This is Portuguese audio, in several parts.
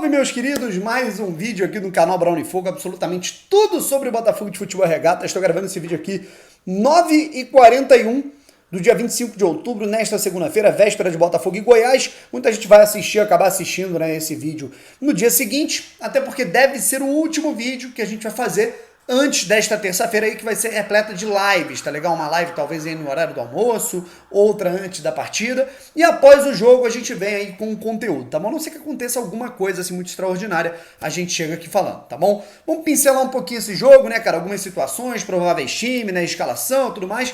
meus queridos, mais um vídeo aqui no canal Brown e Fogo, absolutamente tudo sobre o Botafogo de Futebol Regata. Estou gravando esse vídeo aqui 9h41 do dia 25 de outubro, nesta segunda-feira, véspera de Botafogo e Goiás. Muita gente vai acabar assistindo, né, esse vídeo no dia seguinte, até porque deve ser o último vídeo que a gente vai fazer antes desta terça-feira aí, que vai ser repleta de lives, tá legal? Uma live talvez aí no horário do almoço, outra antes da partida, e após o jogo a gente vem aí com conteúdo, tá bom? A não ser que aconteça alguma coisa assim muito extraordinária, a gente chega aqui falando, tá bom? Vamos pincelar um pouquinho esse jogo, né, cara? Algumas situações, prováveis time, né, escalação, tudo mais,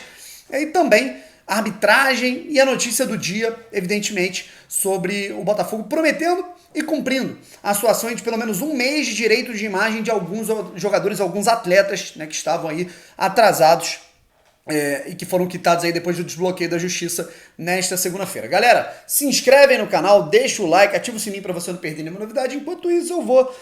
e também a arbitragem e a notícia do dia, evidentemente, sobre o Botafogo prometendo e cumprindo a sua ação de pelo menos um mês de direito de imagem de alguns jogadores, alguns atletas, né, que estavam aí atrasados e que foram quitados aí depois do desbloqueio da justiça nesta segunda-feira. Galera, se inscrevem no canal, deixa o like, ativa o sininho para você não perder nenhuma novidade. Enquanto isso, eu vou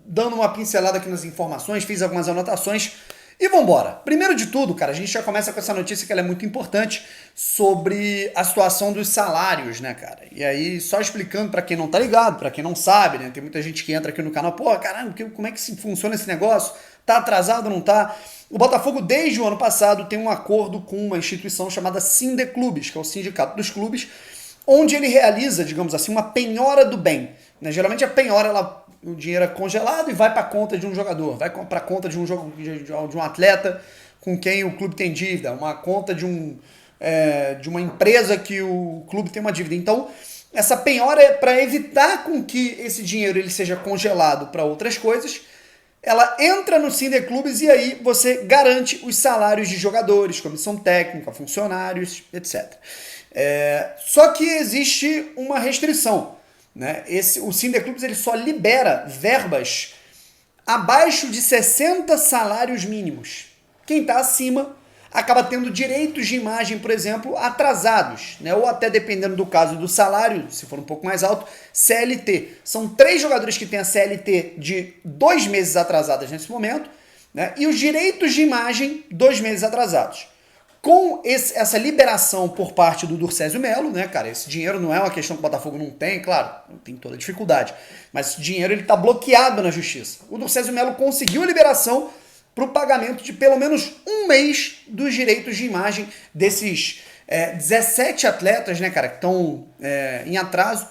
dando uma pincelada aqui nas informações, fiz algumas anotações. E vambora. Primeiro de tudo, cara, a gente já começa com essa notícia que ela é muito importante sobre a situação dos salários, né, cara? E aí, só explicando pra quem não tá ligado, pra quem não sabe, né? Tem muita gente que entra aqui no canal, pô, caramba, como é que funciona esse negócio? Tá atrasado ou não tá? O Botafogo, desde o ano passado, tem um acordo com uma instituição chamada Sindeclubes, que é o Sindicato dos Clubes, onde ele realiza, digamos assim, uma penhora do bem, né? Geralmente a penhora, o dinheiro é congelado e vai para a conta de um jogador, vai para a conta de um atleta com quem o clube tem dívida, uma conta de uma empresa que o clube tem uma dívida. Então, essa penhora é para evitar com que esse dinheiro ele seja congelado para outras coisas. Ela entra no Sindeclubes e aí você garante os salários de jogadores, comissão técnica, funcionários, etc. Só que existe uma restrição, né? O Sindeclubes ele só libera verbas abaixo de 60 salários mínimos. Quem está acima acaba tendo direitos de imagem, por exemplo, atrasados, né? Ou até, dependendo do caso do salário, se for um pouco mais alto, CLT. São 3 jogadores que têm a CLT de 2 meses atrasadas nesse momento, né? E os direitos de imagem 2 meses atrasados. Com essa liberação por parte do Durcésio Melo, né, cara, esse dinheiro não é uma questão que o Botafogo não tem, claro, tem toda a dificuldade, mas esse dinheiro ele tá bloqueado na justiça. O Durcésio Melo conseguiu a liberação para o pagamento de pelo menos um mês dos direitos de imagem desses 17 atletas, né, cara, que estão em atraso,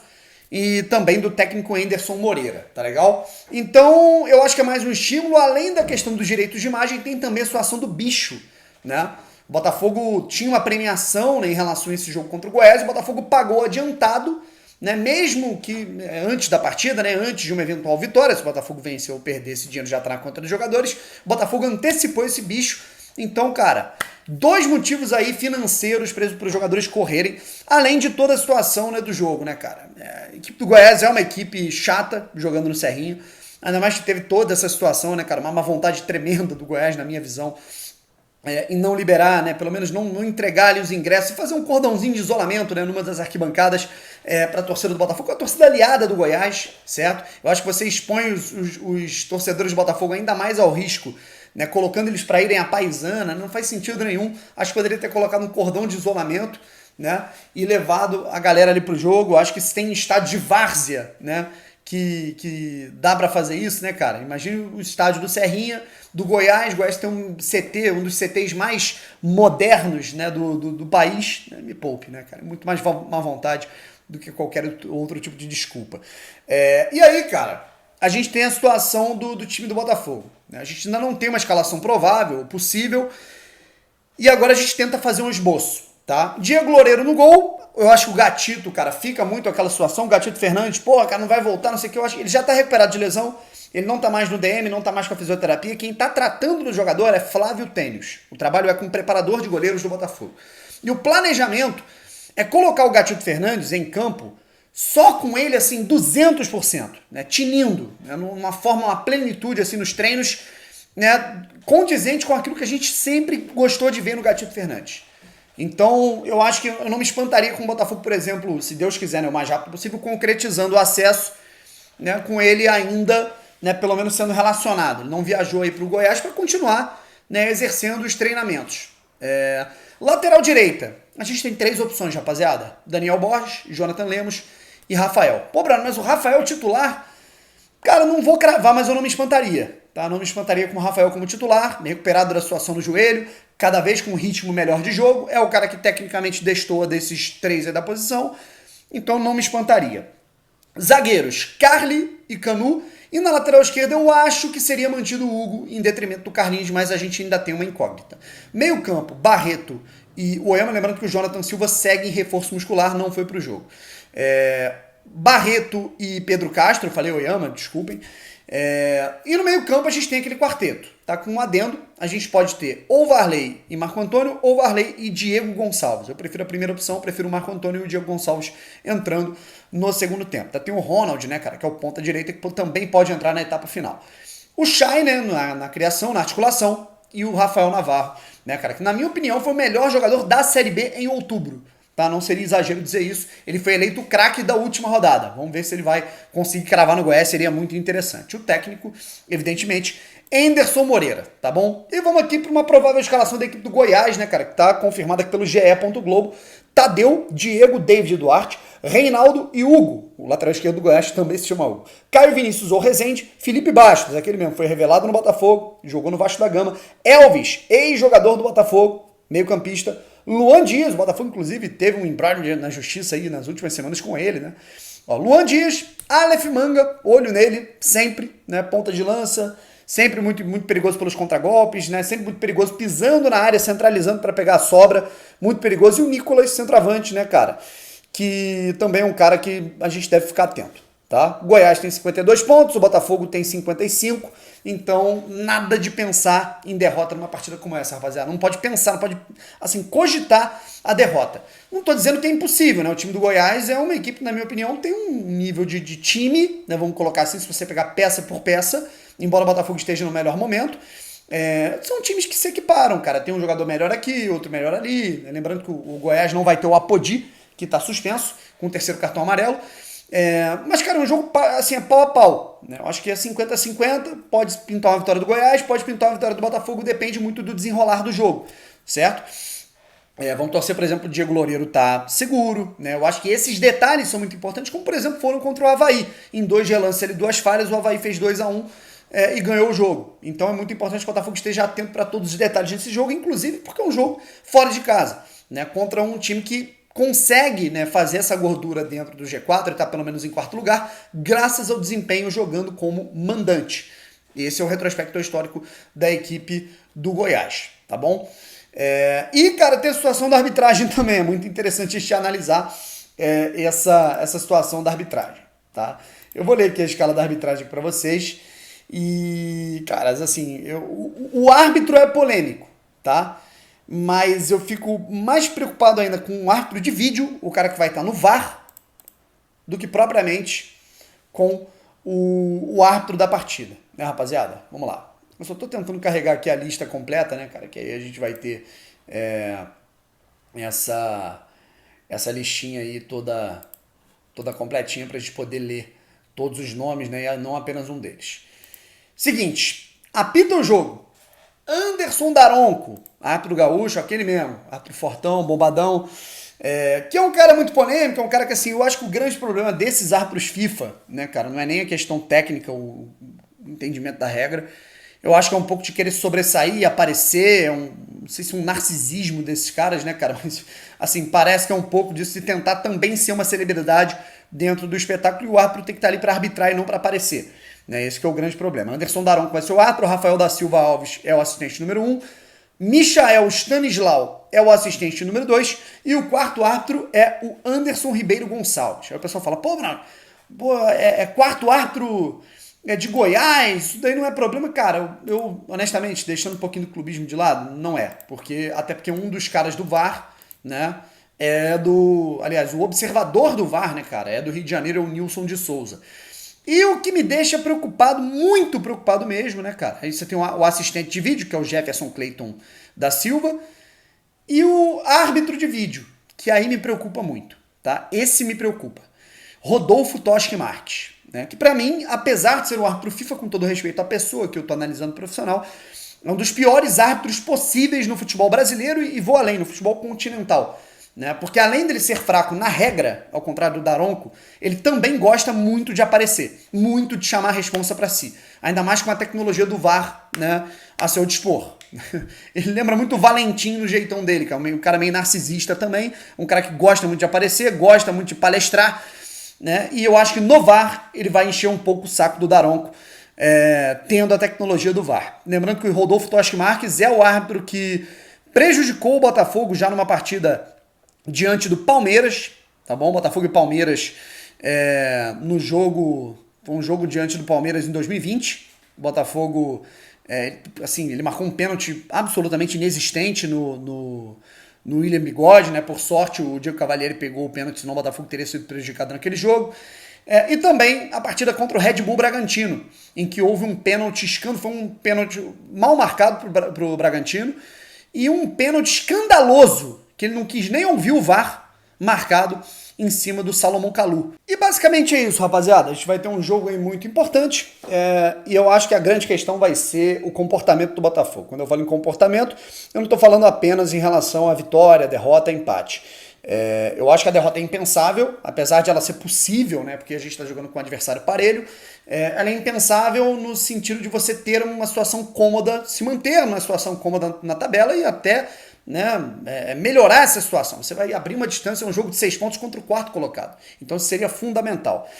e também do técnico Anderson Moreira, tá legal? Então, eu acho que é mais um estímulo, além da questão dos direitos de imagem, tem também a situação do bicho, né? O Botafogo tinha uma premiação, né, em relação a esse jogo contra o Goiás, o Botafogo pagou adiantado, né, mesmo que antes da partida, né, antes de uma eventual vitória, se o Botafogo vencer ou perder, esse dinheiro já está na conta dos jogadores, o Botafogo antecipou esse bicho. Então, cara, 2 motivos aí financeiros para os jogadores correrem, além de toda a situação, né, do jogo, né, cara. A equipe do Goiás é uma equipe chata, jogando no Serrinho, ainda mais que teve toda essa situação, né, cara, uma vontade tremenda do Goiás, na minha visão, e não liberar, né, pelo menos não entregar ali os ingressos, e fazer um cordãozinho de isolamento, né, numa das arquibancadas para a torcida do Botafogo, a torcida aliada do Goiás, certo? Eu acho que você expõe os torcedores do Botafogo ainda mais ao risco, né, colocando eles para irem à paisana, não faz sentido nenhum. Acho que poderia ter colocado um cordão de isolamento, né, e levado a galera ali pro jogo. Acho que se tem estádio de várzea, né, que dá para fazer isso, né, cara? Imagina o estádio do Serrinha, do Goiás. Goiás tem um CT, um dos CTs mais modernos, né, do país. Me poupe, né, cara? Muito mais má vontade do que qualquer outro tipo de desculpa. E aí, cara, a gente tem a situação do time do Botafogo, né? A gente ainda não tem uma escalação provável, possível, e agora a gente tenta fazer um esboço, tá? Diego Loureiro no gol. Eu acho que o Gatito, cara, fica muito aquela situação. O Gatito Fernandes, porra, cara, não vai voltar, não sei o que. Eu acho que ele já tá recuperado de lesão. Ele não tá mais no DM, não tá mais com a fisioterapia. Quem tá tratando do jogador é Flávio Tênis. O trabalho é com o preparador de goleiros do Botafogo. E o planejamento é colocar o Gatito Fernandes em campo só com ele, assim, 200%, né? Tinindo, né? Numa forma, uma plenitude, assim, nos treinos, né? Condizente com aquilo que a gente sempre gostou de ver no Gatito Fernandes. Então, eu acho que eu não me espantaria com o Botafogo, por exemplo, se Deus quiser, né, o mais rápido possível, concretizando o acesso, né, com ele ainda, né, pelo menos sendo relacionado. Ele não viajou aí para o Goiás para continuar, né, exercendo os treinamentos. Lateral direita, a gente tem 3 opções, rapaziada. Daniel Borges, Jonathan Lemos e Rafael. Pô, Bruno, mas o Rafael titular, cara, não vou cravar, mas eu não me espantaria, tá? Não me espantaria com o Rafael como titular, recuperado da situação no joelho, cada vez com um ritmo melhor de jogo, é o cara que tecnicamente destoa desses três aí da posição, então não me espantaria. Zagueiros, Carly e Canu, e na lateral esquerda eu acho que seria mantido o Hugo em detrimento do Carlinhos, mas a gente ainda tem uma incógnita. Meio campo, Barreto e o Oyama, lembrando que o Jonathan Silva segue em reforço muscular, não foi pro jogo. Barreto e Pedro Castro, falei Oyama, desculpem. E no meio campo a gente tem aquele quarteto, tá? Com um adendo, a gente pode ter ou Varley e Marco Antônio, ou Varley e Diego Gonçalves. Eu prefiro a primeira opção, prefiro o Marco Antônio e o Diego Gonçalves entrando no segundo tempo. Tá? Tem o Ronald, né, cara, que é o ponta direita, que também pode entrar na etapa final. O Chay, né, na criação, na articulação, e o Rafael Navarro, né, cara, que na minha opinião foi o melhor jogador da Série B em outubro. Tá? Não seria exagero dizer isso. Ele foi eleito o craque da última rodada. Vamos ver se ele vai conseguir cravar no Goiás, seria muito interessante. O técnico, evidentemente, Anderson Moreira, tá bom? E vamos aqui para uma provável escalação da equipe do Goiás, né, cara, que tá confirmada aqui pelo GE. Globo. Tadeu, Diego, David Duarte, Reinaldo e Hugo. O lateral esquerdo do Goiás também se chama Hugo. Caio Vinícius ou Rezende, Felipe Bastos, aquele mesmo, foi revelado no Botafogo, jogou no Vasco da Gama. Elvis, ex-jogador do Botafogo, meio-campista. Luan Dias, o Botafogo, inclusive, teve um embrulho na justiça aí nas últimas semanas com ele, né? Ó, Luan Dias, Aleph Manga, olho nele, sempre, né? Ponta de lança, sempre muito, muito perigoso pelos contragolpes, né? Sempre muito perigoso pisando na área, centralizando para pegar a sobra, muito perigoso. E o Nicolas, centroavante, né, cara? Que também é um cara que a gente deve ficar atento, tá? O Goiás tem 52 pontos, o Botafogo tem 55, então nada de pensar em derrota numa partida como essa, rapaziada. Não pode pensar, não pode, assim, cogitar a derrota. Não tô dizendo que é impossível, né? O time do Goiás é uma equipe, na minha opinião, tem um nível de time, né? Vamos colocar assim, se você pegar peça por peça, embora o Botafogo esteja no melhor momento, são times que se equiparam, cara. Tem um jogador melhor aqui, outro melhor ali, né? Lembrando que o Goiás não vai ter o Apodi, que tá suspenso, com o terceiro cartão amarelo. Mas, cara, é um jogo assim, é pau a pau, né? Eu acho que é 50-50, pode pintar uma vitória do Goiás, pode pintar uma vitória do Botafogo, depende muito do desenrolar do jogo, certo? Vamos torcer, por exemplo, o Diego Loureiro tá seguro, né? Eu acho que esses detalhes são muito importantes, como, por exemplo, foram contra o Avaí. Em 2 relances, ele 2 falhas, o Avaí fez 2-1 e ganhou o jogo. Então é muito importante que o Botafogo esteja atento para todos os detalhes desse jogo, inclusive porque é um jogo fora de casa, né? Contra um time que consegue, né, fazer essa gordura dentro do G4, ele está pelo menos em 4º lugar, graças ao desempenho jogando como mandante. Esse é o retrospecto histórico da equipe do Goiás, tá bom? E, cara, tem a situação da arbitragem também, é muito interessante a gente analisar essa situação da arbitragem, tá? Eu vou ler aqui a escala da arbitragem para vocês e, cara, assim, o árbitro é polêmico, tá? Mas eu fico mais preocupado ainda com o árbitro de vídeo, o cara que vai estar no VAR, do que propriamente com o árbitro da partida, né, rapaziada? Vamos lá. Eu só tô tentando carregar aqui a lista completa, né, cara? Que aí a gente vai ter essa listinha aí toda completinha pra gente poder ler todos os nomes, né? E não apenas um deles. Seguinte, apita o jogo Anderson Daronco, árbitro gaúcho, aquele mesmo, árbitro fortão, bombadão, que é um cara muito polêmico, é um cara que, assim, eu acho que o grande problema desses árbitros FIFA, né, cara, não é nem a questão técnica, o entendimento da regra, eu acho que é um pouco de querer sobressair, aparecer, não sei se um narcisismo desses caras, né, cara, mas, assim, parece que é um pouco disso, de tentar também ser uma celebridade dentro do espetáculo, e o árbitro tem que estar ali para arbitrar e não para aparecer. Esse que é o grande problema. Anderson Daronco vai ser o árbitro, Rafael da Silva Alves é o assistente número 1, Michael Stanislau é o assistente número 2 e o quarto árbitro é o Anderson Ribeiro Gonçalves. Aí o pessoal fala, pô, Bruno, quarto árbitro de Goiás, isso daí não é problema. Cara, eu honestamente, deixando um pouquinho do clubismo de lado, não é. Até porque um dos caras do VAR, né, aliás, o observador do VAR, né, cara, é do Rio de Janeiro, é o Nilson de Souza. E o que me deixa preocupado, muito preocupado mesmo, né, cara? Aí você tem o assistente de vídeo, que é o Jefferson Clayton da Silva, e o árbitro de vídeo, que aí me preocupa muito, tá? Esse me preocupa. Rodolfo Toschi Marques, né? Que pra mim, apesar de ser um árbitro FIFA, com todo respeito à pessoa que eu tô analisando profissional, é um dos piores árbitros possíveis no futebol brasileiro e vou além, no futebol continental. né? Porque além dele ser fraco na regra, ao contrário do Daronco, ele também gosta muito de aparecer, muito de chamar a responsa para si. Ainda mais com a tecnologia do VAR, né, a seu dispor. Ele lembra muito o Valentim no jeitão dele, que é um cara meio narcisista também, um cara que gosta muito de aparecer, gosta muito de palestrar, né? E eu acho que no VAR ele vai encher um pouco o saco do Daronco, tendo a tecnologia do VAR. Lembrando que o Rodolfo Toschi Marques é o árbitro que prejudicou o Botafogo já numa partida diante do Palmeiras, tá bom? Botafogo e Palmeiras no jogo, foi um jogo diante do Palmeiras em 2020. O Botafogo, assim, ele marcou um pênalti absolutamente inexistente no William Bigode, né? Por sorte, o Diego Cavalieri pegou o pênalti, senão o Botafogo teria sido prejudicado naquele jogo. E também a partida contra o Red Bull Bragantino, em que houve um pênalti escândalo, foi um pênalti mal marcado para o Bragantino, e um pênalti escandaloso, que ele não quis nem ouvir o VAR, marcado em cima do Salomão Kalou. E basicamente é isso, rapaziada. A gente vai ter um jogo aí muito importante, e eu acho que a grande questão vai ser o comportamento do Botafogo. Quando eu falo em comportamento, eu não estou falando apenas em relação à vitória, derrota, empate. Eu acho que a derrota é impensável, apesar de ela ser possível, né, porque a gente está jogando com um adversário parelho. Ela é impensável no sentido de você ter uma situação cômoda, se manter numa situação cômoda na tabela e até, né, melhorar essa situação. Você vai abrir uma distância, um jogo de 6 pontos contra o quarto colocado. Então isso seria fundamental.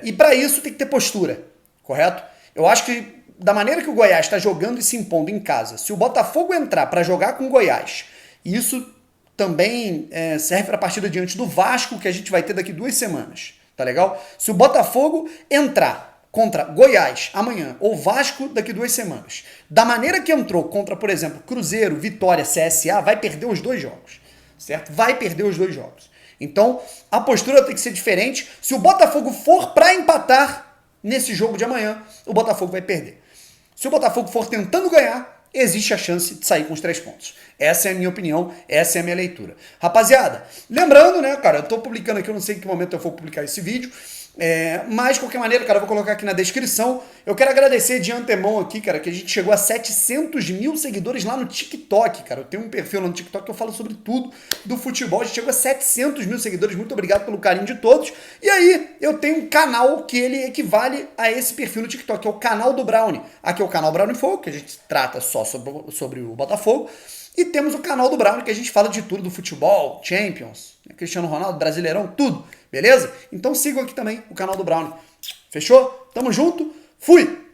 E para isso tem que ter postura, correto? Eu acho que da maneira que o Goiás está jogando e se impondo em casa, se o Botafogo entrar para jogar com o Goiás, isso também serve para a partida diante do Vasco, que a gente vai ter daqui 2 semanas, tá legal? Se o Botafogo entrar contra Goiás amanhã ou Vasco daqui 2 semanas, da maneira que entrou contra, por exemplo, Cruzeiro, Vitória, CSA, vai perder os 2 jogos, certo? Vai perder os 2 jogos. Então, a postura tem que ser diferente. Se o Botafogo for para empatar nesse jogo de amanhã, o Botafogo vai perder. Se o Botafogo for tentando ganhar, existe a chance de sair com os 3 pontos. Essa é a minha opinião, essa é a minha leitura. Rapaziada, lembrando, né, cara, eu tô publicando aqui, eu não sei em que momento eu vou publicar esse vídeo, mas de qualquer maneira, cara, eu vou colocar aqui na descrição. Eu quero agradecer de antemão aqui, cara, que a gente chegou a 700 mil seguidores lá no TikTok, cara. Eu tenho um perfil lá no TikTok que eu falo sobre tudo do futebol. A gente chegou a 700 mil seguidores, muito obrigado pelo carinho de todos. E aí, eu tenho um canal que ele equivale a esse perfil no TikTok, que é o canal do Brownie. Aqui é o canal Brownie Fogo, que a gente trata só sobre o Botafogo. E temos o canal do Brownie, que a gente fala de tudo do futebol, Champions, Cristiano Ronaldo, Brasileirão, tudo, beleza? Então sigam aqui também o canal do Brownie. Fechou? Tamo junto, fui!